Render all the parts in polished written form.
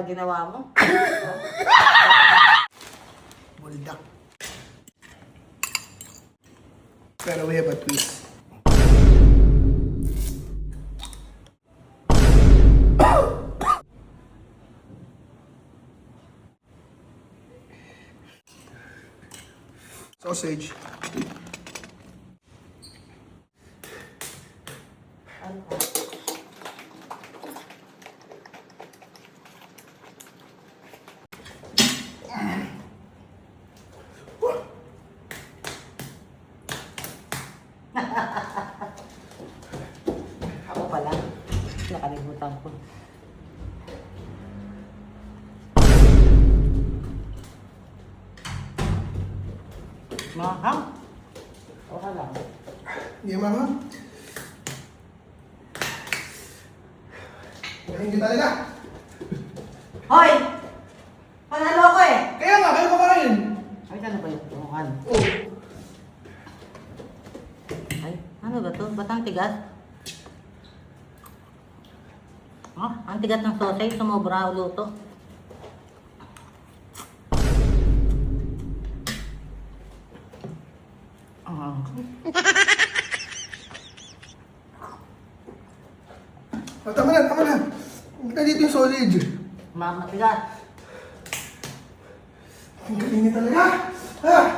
ginawa mo. Buldak. Pero we have a twist. Sausage. Ano ka? Ako pala. Nakalimutan ko. Mahal? Okay lang. Hindi, mama. Hindi talaga. Hoy! Panalo ko eh! Kaya nga, kayo kakain. Ay, ano ba yung tumukan? Oh. Ay, ano ba to? Ba't ang tigas? Oh, ang tigas ng sausage, sumobra ang luto. Oh. Oh, tama na, tama na. Kita dito yung sausage. Matigas. Ang galing niya talaga. Ah!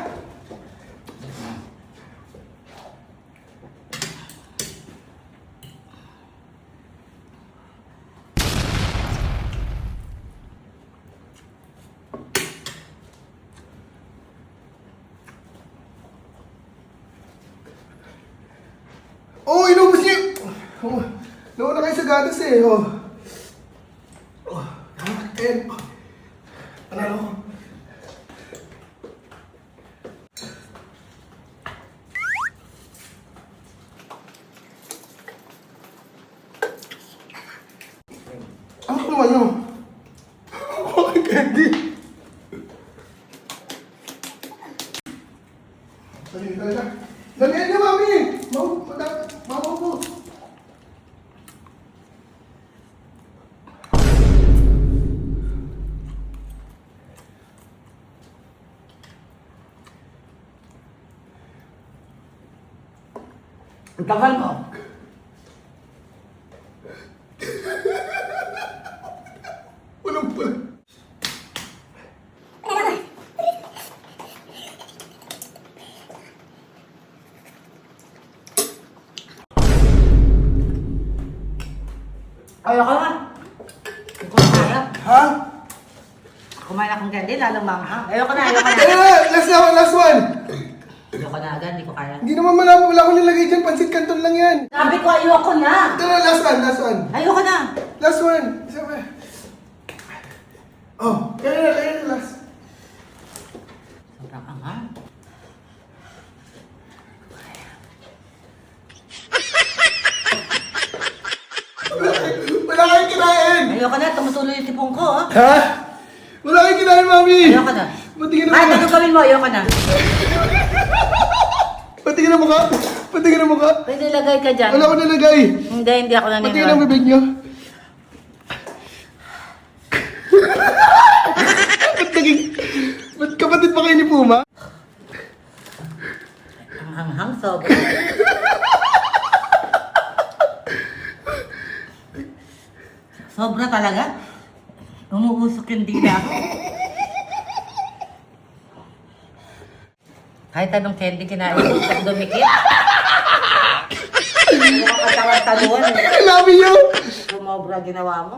Oh, inubos niya! Oh, nauna kayo sa gatas eh. Oh. Oh. And, oh. Panalo ko. Ano ko naman yun? Okay, candy. Dali talaga. Dali na, mami! Mama po. Ang tagal mo. Walang pala. Ayoko na. Hindi ko na kaya. Ha? Kumain akong candy, lalong manghang. Ayoko na. Last one. Ayoko na agad, hindi ko kaya. Hindi naman wala akong nilagay dyan. Pansit canton lang yan. Sabi ko, ayoko na. Ito na, last one. Ayoko na. Last one. Sabi. Oh, kaya na, last. Sobrang anghang. Wala kayong kinain. Ayoko na, tumutuloy yung tipong ko, oh. Ha? Wala kayong kinain, mami. Ayoko na. Patingin na Kahit mukha. anong gawin mo, ayoko na. Patingin na mukha. Patingin na mukha. Pwede lagay ka dyan. Wala ko nilagay. Hindi ako Patingin ang naniniwala. bibig nyo. Ba't kapatid pa kayo ni Puma? Ang hanghang, sobra. Sobra talaga. Umuusok yung dila ko. Kahit anong candy kinain ko, kahit dumikit. Hindi ako katawan-taluan. I love you! Sumobra ginawa mo.